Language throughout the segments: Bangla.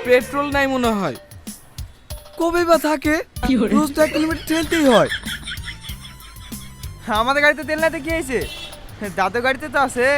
পেট্রোল নাই মনে হয়। কবে বা থাকে? রোজ তো 1 কিলোমিটার ঠেলতেই হয়। আমাদের গাড়িতে তেল নাতে কি হয়েছে? দাদু গাড়িতে তো আছে।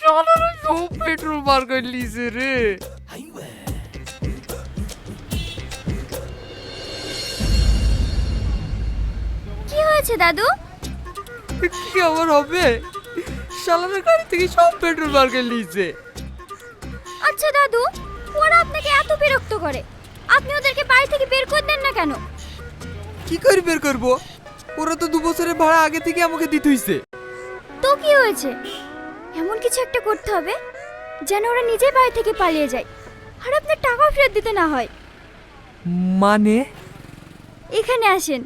শালারা সব পেট্রোল বার করে লিছে রে। কি হয়েছে দাদু? কি আবার হবে? শালারা গাড়ি থেকে সব পেট্রোল বার করে লিছে। আচ্ছা দাদু, ওরা আপনাকে এত বিরক্ত করে, আপনি ওদেরকে বাড়ি থেকে বের করে দেন না কেন? কি করে বের করবো? ওরা তো 2 বছরের ভাড়া আগে থেকে আমাকে দিতে হইছে। তো কি হয়েছে? এমন কিছু একটা করতে হবে যেন ওরা নিজেই বাড়ি থেকে পালিয়ে যায় আর আপনার টাকা ফেরত দিতে না হয়। মানে? এখানে আসেন,